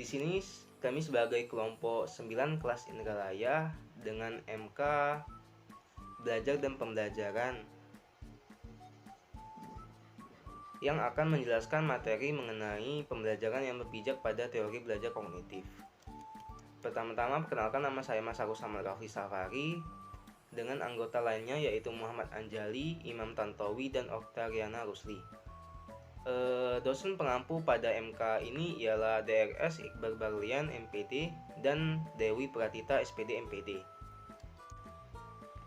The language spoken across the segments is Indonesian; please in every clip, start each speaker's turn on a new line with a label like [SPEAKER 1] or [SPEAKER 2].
[SPEAKER 1] sini kami sebagai kelompok 9 kelas Indralaya dengan MK Belajar dan Pembelajaran yang akan menjelaskan materi mengenai pembelajaran yang berpijak pada teori belajar kognitif. Pertama-tama perkenalkan, nama saya Mas Agus Samarrafi Safari dengan anggota lainnya yaitu Muhammad Anjali, Imam Tantowi, dan Oktariana Rusli. Dosen pengampu pada MK ini ialah DRS Iqbal Barlian MPD dan Dewi Pratita SPD MPD.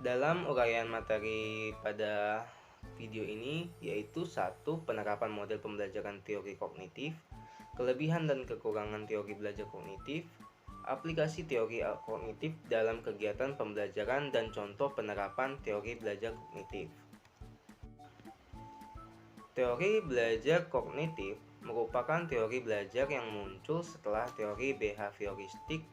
[SPEAKER 1] Dalam uraian materi pada video ini yaitu 1. Penerapan model pembelajaran teori kognitif, kelebihan dan kekurangan teori belajar kognitif, aplikasi teori kognitif dalam kegiatan pembelajaran dan contoh penerapan teori belajar kognitif. Teori belajar kognitif merupakan teori belajar yang muncul setelah teori behavioristik.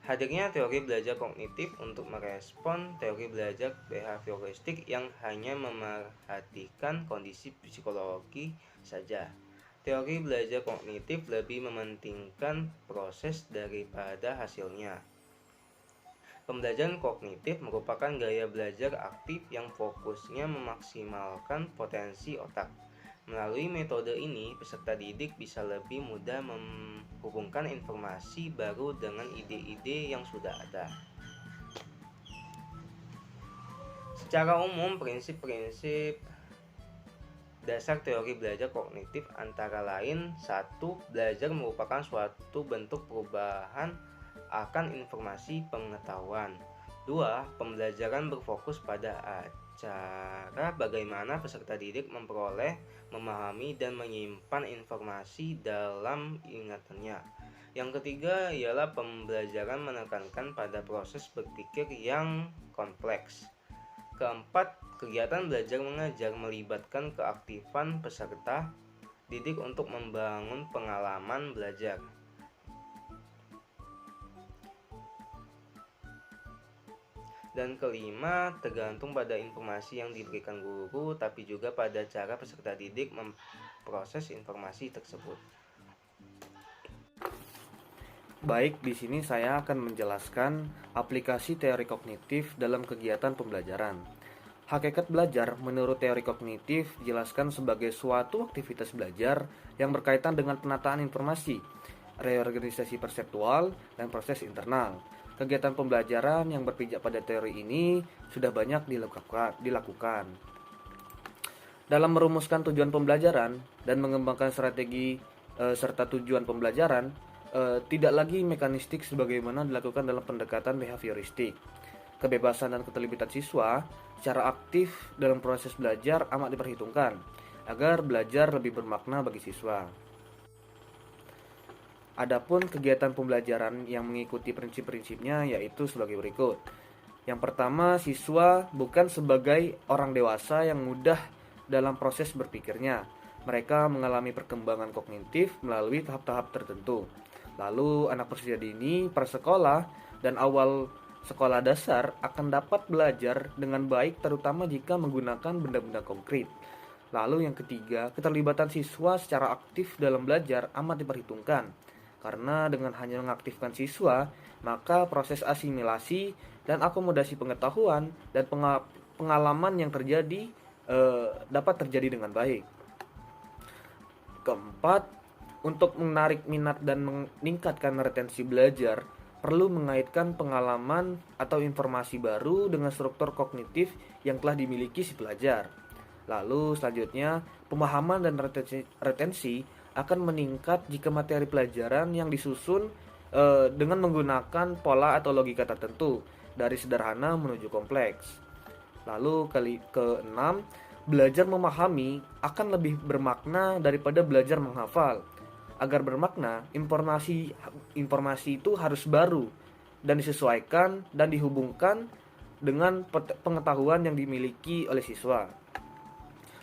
[SPEAKER 1] Hadirnya teori belajar kognitif untuk merespon teori belajar behavioristik yang hanya memerhatikan kondisi psikologi saja. Teori belajar kognitif lebih mementingkan proses daripada hasilnya. Pembelajaran kognitif merupakan gaya belajar aktif yang fokusnya memaksimalkan potensi otak. Melalui metode ini, peserta didik bisa lebih mudah menghubungkan informasi baru dengan ide-ide yang sudah ada. Secara umum, prinsip-prinsip dasar teori belajar kognitif antara lain: 1. Belajar merupakan suatu bentuk perubahan akan informasi pengetahuan. 2. Pembelajaran berfokus pada cara bagaimana peserta didik memperoleh, memahami, dan menyimpan informasi dalam ingatannya. Yang ketiga ialah pembelajaran menekankan pada proses berpikir yang kompleks. Keempat, kegiatan belajar mengajar melibatkan keaktifan peserta didik untuk membangun pengalaman belajar. Dan kelima, tergantung pada informasi yang diberikan guru, tapi juga pada cara peserta didik memproses informasi tersebut.
[SPEAKER 2] Baik, di sini saya akan menjelaskan aplikasi teori kognitif dalam kegiatan pembelajaran. Hakikat belajar menurut teori kognitif dijelaskan sebagai suatu aktivitas belajar yang berkaitan dengan penataan informasi, reorganisasi perseptual, dan proses internal. Kegiatan pembelajaran yang berpijak pada teori ini sudah banyak dilakukan. Dalam merumuskan tujuan pembelajaran dan mengembangkan strategi serta tujuan pembelajaran, tidak lagi mekanistik sebagaimana dilakukan dalam pendekatan behavioristik. Kebebasan dan keterlibatan siswa secara aktif dalam proses belajar amat diperhitungkan agar belajar lebih bermakna bagi siswa. Adapun kegiatan pembelajaran yang mengikuti prinsip-prinsipnya yaitu sebagai berikut. Yang pertama, siswa bukan sebagai orang dewasa yang mudah dalam proses berpikirnya. Mereka mengalami perkembangan kognitif melalui tahap-tahap tertentu. Lalu anak berusia dini, prasekolah, dan awal sekolah dasar akan dapat belajar dengan baik terutama jika menggunakan benda-benda konkret. Lalu yang ketiga, keterlibatan siswa secara aktif dalam belajar amat diperhitungkan. Karena dengan hanya mengaktifkan siswa, maka proses asimilasi dan akomodasi pengetahuan dan pengalaman yang terjadi dapat terjadi dengan baik. Keempat, untuk menarik minat dan meningkatkan retensi belajar, perlu mengaitkan pengalaman atau informasi baru dengan struktur kognitif yang telah dimiliki si pelajar. Lalu selanjutnya, pemahaman dan retensi akan meningkat jika materi pelajaran yang disusun dengan menggunakan pola atau logika tertentu dari sederhana menuju kompleks. Lalu keenam, belajar memahami akan lebih bermakna daripada belajar menghafal. Agar bermakna, informasi itu harus baru dan disesuaikan dan dihubungkan dengan pengetahuan yang dimiliki oleh siswa.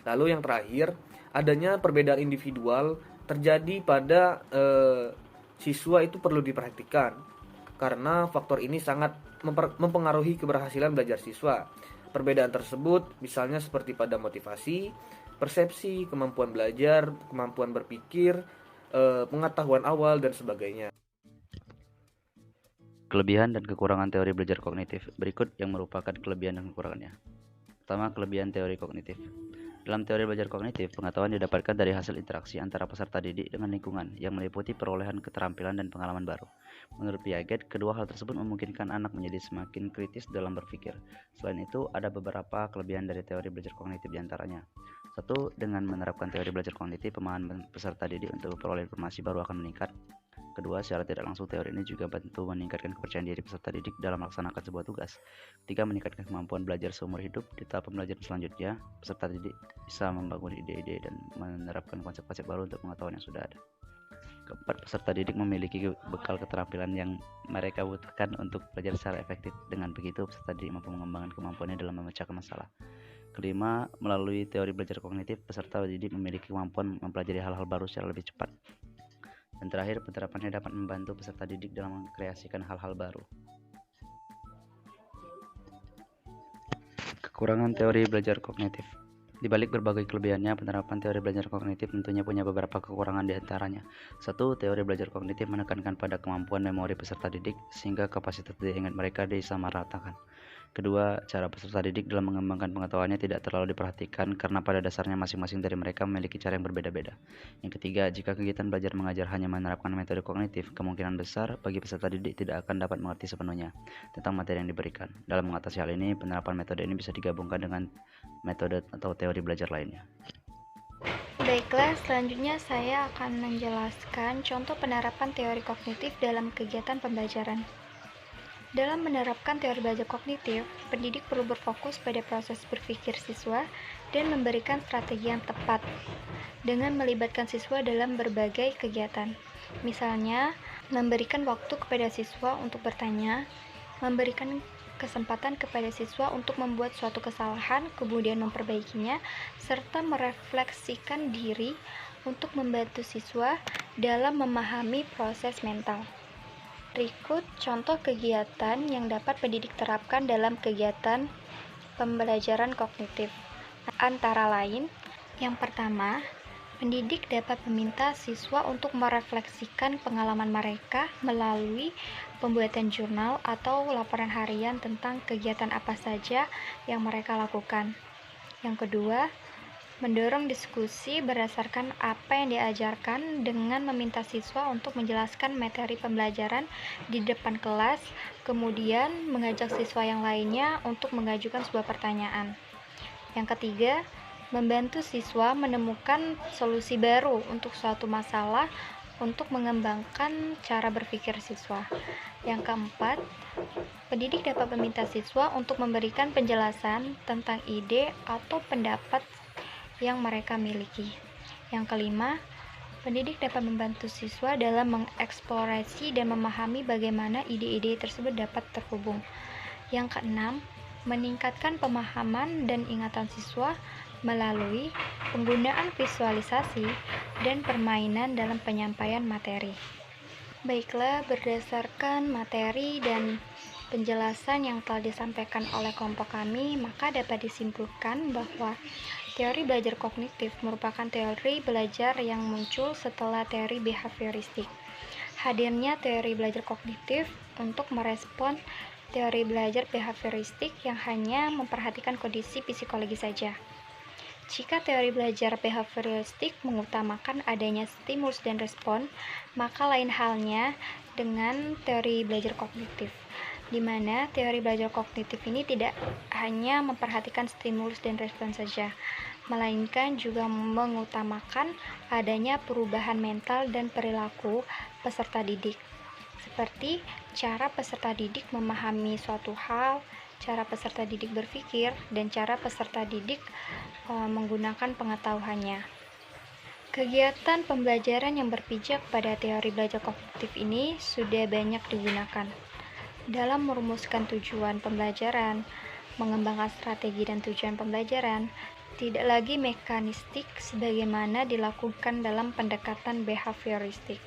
[SPEAKER 2] Lalu yang terakhir, adanya perbedaan individual terjadi pada siswa itu perlu diperhatikan karena faktor ini sangat mempengaruhi keberhasilan belajar siswa. Perbedaan tersebut misalnya seperti pada motivasi, persepsi, kemampuan belajar, kemampuan berpikir, pengetahuan awal, dan sebagainya.
[SPEAKER 3] Kelebihan dan kekurangan teori belajar kognitif. Berikut yang merupakan kelebihan dan kekurangannya. Pertama, kelebihan teori kognitif. Dalam teori belajar kognitif, pengetahuan didapatkan dari hasil interaksi antara peserta didik dengan lingkungan yang meliputi perolehan keterampilan dan pengalaman baru. Menurut Piaget, kedua hal tersebut memungkinkan anak menjadi semakin kritis dalam berpikir. Selain itu, ada beberapa kelebihan dari teori belajar kognitif diantaranya. 1. Dengan menerapkan teori belajar kognitif, pemahaman peserta didik untuk memperoleh informasi baru akan meningkat. Kedua, secara tidak langsung teori ini juga bantu meningkatkan kepercayaan diri peserta didik dalam melaksanakan sebuah tugas. 3. Meningkatkan kemampuan belajar seumur hidup. Di tahap pembelajaran selanjutnya, peserta didik bisa membangun ide-ide dan menerapkan konsep-konsep baru untuk pengetahuan yang sudah ada. Keempat, peserta didik memiliki bekal keterampilan yang mereka butuhkan untuk belajar secara efektif. Dengan begitu, peserta didik mampu mengembangkan kemampuannya dalam memecahkan masalah. Kelima, melalui teori belajar kognitif, peserta didik memiliki kemampuan mempelajari hal-hal baru secara lebih cepat. Dan terakhir, penerapannya dapat membantu peserta didik dalam mengkreasikan hal-hal baru. Kekurangan teori belajar kognitif. Di balik berbagai kelebihannya, penerapan teori belajar kognitif tentunya punya beberapa kekurangan di antaranya. 1. Teori belajar kognitif menekankan pada kemampuan memori peserta didik sehingga kapasitas daya ingat mereka disamaratakan. Kedua, cara peserta didik dalam mengembangkan pengetahuannya tidak terlalu diperhatikan karena pada dasarnya masing-masing dari mereka memiliki cara yang berbeda-beda. Yang ketiga, jika kegiatan belajar mengajar hanya menerapkan metode kognitif, kemungkinan besar bagi peserta didik tidak akan dapat mengerti sepenuhnya tentang materi yang diberikan. Dalam mengatasi hal ini, penerapan metode ini bisa digabungkan dengan metode atau teori belajar lainnya.
[SPEAKER 4] Baiklah, selanjutnya saya akan menjelaskan contoh penerapan teori kognitif dalam kegiatan pembelajaran. Dalam menerapkan teori belajar kognitif, pendidik perlu berfokus pada proses berpikir siswa dan memberikan strategi yang tepat dengan melibatkan siswa dalam berbagai kegiatan. Misalnya, memberikan waktu kepada siswa untuk bertanya, memberikan kesempatan kepada siswa untuk membuat suatu kesalahan, kemudian memperbaikinya, serta merefleksikan diri untuk membantu siswa dalam memahami proses mental. Berikut contoh kegiatan yang dapat pendidik terapkan dalam kegiatan pembelajaran kognitif. Antara lain, yang pertama, pendidik dapat meminta siswa untuk merefleksikan pengalaman mereka melalui pembuatan jurnal atau laporan harian tentang kegiatan apa saja yang mereka lakukan. Yang kedua, mendorong diskusi berdasarkan apa yang diajarkan dengan meminta siswa untuk menjelaskan materi pembelajaran di depan kelas, kemudian mengajak siswa yang lainnya untuk mengajukan sebuah pertanyaan. Yang ketiga, membantu siswa menemukan solusi baru untuk suatu masalah untuk mengembangkan cara berpikir siswa. Yang keempat, pendidik dapat meminta siswa untuk memberikan penjelasan tentang ide atau pendapat yang mereka miliki. Yang kelima, pendidik dapat membantu siswa dalam mengeksplorasi dan memahami bagaimana ide-ide tersebut dapat terhubung. Yang keenam, meningkatkan pemahaman dan ingatan siswa melalui penggunaan visualisasi dan permainan dalam penyampaian materi. Baiklah, berdasarkan materi dan penjelasan yang telah disampaikan oleh kelompok kami, maka dapat disimpulkan bahwa teori belajar kognitif merupakan teori belajar yang muncul setelah teori behavioristik. Hadirnya teori belajar kognitif untuk merespon teori belajar behavioristik yang hanya memperhatikan kondisi psikologi saja. Jika teori belajar behavioristik mengutamakan adanya stimulus dan respon, maka lain halnya dengan teori belajar kognitif, di mana teori belajar kognitif ini tidak hanya memperhatikan stimulus dan respon saja, melainkan juga mengutamakan adanya perubahan mental dan perilaku peserta didik, seperti cara peserta didik memahami suatu hal, cara peserta didik berpikir, dan cara peserta didik menggunakan pengetahuannya. Kegiatan pembelajaran yang berpijak pada teori belajar kognitif ini sudah banyak digunakan dalam merumuskan tujuan pembelajaran, mengembangkan strategi dan tujuan pembelajaran, tidak lagi mekanistik sebagaimana dilakukan dalam pendekatan behavioristik.